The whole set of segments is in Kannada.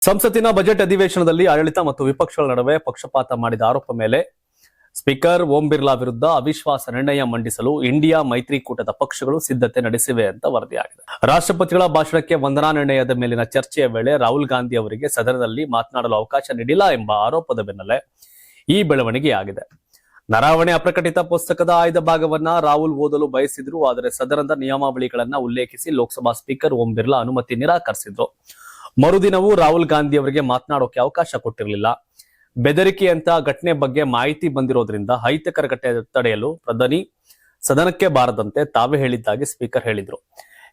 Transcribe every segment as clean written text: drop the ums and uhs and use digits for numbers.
ಸಂಸತ್ತಿನ ಬಜೆಟ್ ಅಧಿವೇಶನದಲ್ಲಿ ಆಡಳಿತ ಮತ್ತು ವಿಪಕ್ಷಗಳ ನಡುವೆ ಪಕ್ಷಪಾತ ಮಾಡಿದ ಆರೋಪ ಮೇಲೆ ಸ್ಪೀಕರ್ ಓಂ ಬಿರ್ಲಾ ವಿರುದ್ಧ ಅವಿಶ್ವಾಸ ನಿರ್ಣಯ ಮಂಡಿಸಲು ಇಂಡಿಯಾ ಮೈತ್ರಿಕೂಟದ ಪಕ್ಷಗಳು ಸಿದ್ಧತೆ ನಡೆಸಿವೆ ಅಂತ ವರದಿಯಾಗಿದೆ. ರಾಷ್ಟ್ರಪತಿಗಳ ಭಾಷಣಕ್ಕೆ ವಂದನಾ ನಿರ್ಣಯದ ಮೇಲಿನ ಚರ್ಚೆಯ ವೇಳೆ ರಾಹುಲ್ ಗಾಂಧಿ ಅವರಿಗೆ ಸದನದಲ್ಲಿ ಮಾತನಾಡಲು ಅವಕಾಶ ನೀಡಿಲ್ಲ ಎಂಬ ಆರೋಪದ ಬೆನ್ನಲ್ಲೇ ಈ ಬೆಳವಣಿಗೆಯಾಗಿದೆ. ನರಾವಣೆ ಅಪ್ರಕಟಿತ ಪುಸ್ತಕದ ಆಯ್ದ ಭಾಗವನ್ನ ರಾಹುಲ್ ಓದಲು ಬಯಸಿದ್ರು. ಆದರೆ ಸದನದ ನಿಯಮಾವಳಿಗಳನ್ನ ಉಲ್ಲೇಖಿಸಿ ಲೋಕಸಭಾ ಸ್ಪೀಕರ್ ಓಂ ಬಿರ್ಲಾ ಅನುಮತಿ ನಿರಾಕರಿಸಿದ್ರು. ಮರುದಿನವೂ ರಾಹುಲ್ ಗಾಂಧಿ ಅವರಿಗೆ ಮಾತನಾಡೋಕೆ ಅವಕಾಶ ಕೊಟ್ಟಿರಲಿಲ್ಲ. ಬೆದರಿಕೆಯಂತ ಘಟನೆ ಬಗ್ಗೆ ಮಾಹಿತಿ ಬಂದಿರೋದ್ರಿಂದ ಅಹಿತಕರ ಘಟನೆ ತಡೆಯಲು ಪ್ರಧಾನಿ ಸದನಕ್ಕೆ ಬಾರದಂತೆ ತಾವೇ ಹೇಳಿದ್ದಾಗಿ ಸ್ಪೀಕರ್ ಹೇಳಿದ್ರು.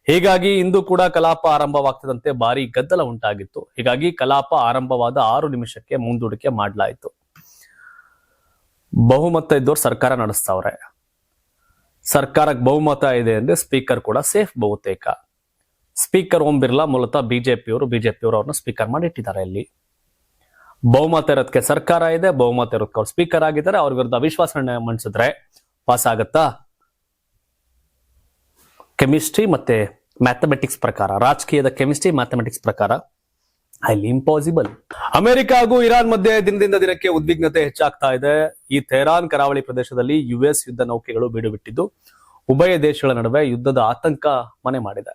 ಹೀಗಾಗಿ ಇಂದು ಕೂಡ ಕಲಾಪ ಆರಂಭವಾಗ್ತದಂತೆ ಭಾರಿ ಗದ್ದಲ ಉಂಟಾಗಿತ್ತು. ಹೀಗಾಗಿ ಕಲಾಪ ಆರಂಭವಾದ 6 ನಿಮಿಷಕ್ಕೆ ಮುಂದೂಡಿಕೆ ಮಾಡಲಾಯಿತು. ಬಹುಮತ ಇದ್ದವ್ರು ಸರ್ಕಾರ ನಡೆಸ್ತಾವ್ರೆ. ಸರ್ಕಾರಕ್ಕೆ ಬಹುಮತ ಇದೆ ಅಂದ್ರೆ ಸ್ಪೀಕರ್ ಕೂಡ ಸೇಫ್ ಬಹುತೇಕ. ಸ್ಪೀಕರ್ ಓಂ ಬಿರ್ಲಾ ಮೂಲತಃ ಬಿಜೆಪಿಯವರು ಅವ್ರನ್ನ ಸ್ಪೀಕರ್ ಮಾಡಿ ಇಟ್ಟಿದ್ದಾರೆ. ಇಲ್ಲಿ ಬಹುಮತ ಇರೋದಕ್ಕೆ ಸರ್ಕಾರ ಇದೆ, ಬಹುಮತ ಇರೋದಕ್ಕೆ ಅವ್ರು ಸ್ಪೀಕರ್ ಆಗಿದ್ದಾರೆ. ಅವ್ರ ವಿರುದ್ಧ ಅವಿಶ್ವಾಸ ನಿರ್ಣಯ ಮಂಡಿಸಿದ್ರೆ ಪಾಸ್ ಆಗತ್ತಾ? ಕೆಮಿಸ್ಟ್ರಿ ಮತ್ತೆ ಮ್ಯಾಥಮೆಟಿಕ್ಸ್ ಪ್ರಕಾರ, ರಾಜಕೀಯದ ಕೆಮಿಸ್ಟ್ರಿ ಮ್ಯಾಥಮೆಟಿಕ್ಸ್ ಪ್ರಕಾರ ಹೈಲಿ ಇಂಪಾಸಿಬಲ್. ಅಮೆರಿಕ ಹಾಗೂ ಇರಾನ್ ಮಧ್ಯೆ ದಿನದಿಂದ ದಿನಕ್ಕೆ ಉದ್ವಿಗ್ನತೆ ಹೆಚ್ಚಾಗ್ತಾ ಇದೆ. ಈ ತೆಹರಾನ್ ಕರಾವಳಿ ಪ್ರದೇಶದಲ್ಲಿ ಯುಎಸ್ ಯುದ್ಧ ನೌಕೆಗಳು ಬೀಡು ಬಿಟ್ಟಿದ್ದು ಉಭಯ ದೇಶಗಳ ನಡುವೆ ಯುದ್ಧದ ಆತಂಕ ಮನೆ ಮಾಡಿದೆ.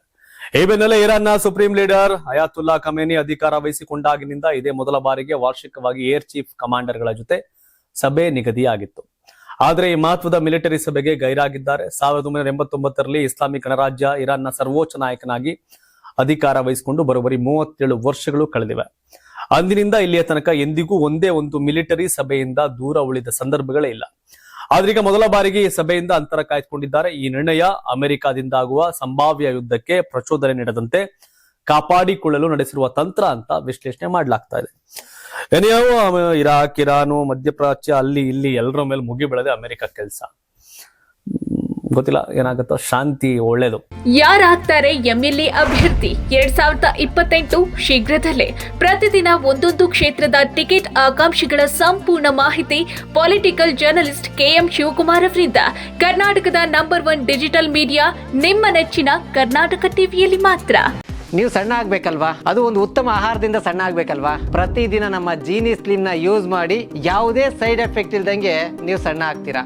ಈ ಬೆನ್ನಲ್ಲೇ ಇರಾನ್ನ ಸುಪ್ರೀಂ ಲೀಡರ್ ಅಯಾತುಲ್ಲಾ ಖಮೇನಿ ಅಧಿಕಾರ ವಹಿಸಿಕೊಂಡಾಗಿನಿಂದ ಇದೇ ಮೊದಲ ಬಾರಿಗೆ ವಾರ್ಷಿಕವಾಗಿ ಏರ್ ಚೀಫ್ ಕಮಾಂಡರ್ಗಳ ಜೊತೆ ಸಭೆ ನಿಗದಿಯಾಗಿತ್ತು. ಆದರೆ ಈ ಮಹತ್ವದ ಮಿಲಿಟರಿ ಸಭೆಗೆ ಗೈರಾಗಿದ್ದಾರೆ. 1989ರಲ್ಲಿ ಇಸ್ಲಾಮಿಕ್ ಗಣರಾಜ್ಯ ಇರಾನ್ನ ಸರ್ವೋಚ್ಚ ನಾಯಕನಾಗಿ ಅಧಿಕಾರ ವಹಿಸಿಕೊಂಡು ಬರೋಬ್ಬರಿ 37 ವರ್ಷಗಳು ಕಳೆದಿವೆ. ಅಂದಿನಿಂದ ಇಲ್ಲಿಯ ತನಕ ಎಂದಿಗೂ ಒಂದೇ ಒಂದು ಮಿಲಿಟರಿ ಸಭೆಯಿಂದ ದೂರ ಉಳಿದ ಸಂದರ್ಭಗಳೇ ಇಲ್ಲ. ಆದ್ರೀಗ ಮೊದಲ ಬಾರಿಗೆ ಈ ಸಭೆಯಿಂದ ಅಂತರ ಕಾಯ್ದುಕೊಂಡಿದ್ದಾರೆ. ಈ ನಿರ್ಣಯ ಅಮೆರಿಕದಿಂದ ಆಗುವ ಸಂಭಾವ್ಯ ಯುದ್ಧಕ್ಕೆ ಪ್ರಚೋದನೆ ನೀಡದಂತೆ ಕಾಪಾಡಿಕೊಳ್ಳಲು ನಡೆಸಿರುವ ತಂತ್ರ ಅಂತ ವಿಶ್ಲೇಷಣೆ ಮಾಡಲಾಗ್ತಾ ಇದೆ. ಇರಾಕ್, ಇರಾನು, ಮಧ್ಯಪ್ರಾಚ್ಯ ಅಲ್ಲಿ ಇಲ್ಲಿ ಎಲ್ಲರ ಮೇಲೆ ಮುಗಿ ಬೆಳೆದೆ ಅಮೆರಿಕ ಕೆಲಸ. ಗೊತ್ತಿಲ್ಲ ಏನಾಗುತ್ತೋ, ಶಾಂತಿ ಒಳ್ಳೇದು. ಯಾರಾಗ್ತಾರೆ ಎಂಎಲ್ಎ ಅಭ್ಯರ್ಥಿ 2028 ಶೀಘ್ರದಲ್ಲೇ. ಪ್ರತಿದಿನ ಒಂದೊಂದು ಕ್ಷೇತ್ರದ ಟಿಕೆಟ್ ಆಕಾಂಕ್ಷಿಗಳ ಸಂಪೂರ್ಣ ಮಾಹಿತಿ ಪೊಲಿಟಿಕಲ್ ಜರ್ನಲಿಸ್ಟ್ ಕೆಎಂ ಶಿವಕುಮಾರ್ ಅವರಿಂದ. ಕರ್ನಾಟಕದ ನಂಬರ್ 1 ಡಿಜಿಟಲ್ ಮೀಡಿಯಾ ನಿಮ್ಮ ನೆಚ್ಚಿನ ಕರ್ನಾಟಕ ಟಿವಿಯಲ್ಲಿ ಮಾತ್ರ. ನೀವು ಸಣ್ಣ ಆಗ್ಬೇಕಲ್ವಾ? ಅದು ಒಂದು ಉತ್ತಮ ಆಹಾರದಿಂದ ಸಣ್ಣ ಆಗ್ಬೇಕಲ್ವಾ? ಪ್ರತಿದಿನ ನಮ್ಮ ಜೀನಿ ಸ್ಲಿಮ್ ನ ಯೂಸ್ ಮಾಡಿ ಯಾವುದೇ ಸೈಡ್ ಎಫೆಕ್ಟ್ ಇಲ್ದಂಗೆ ನೀವು ಸಣ್ಣ ಆಗ್ತೀರಾ.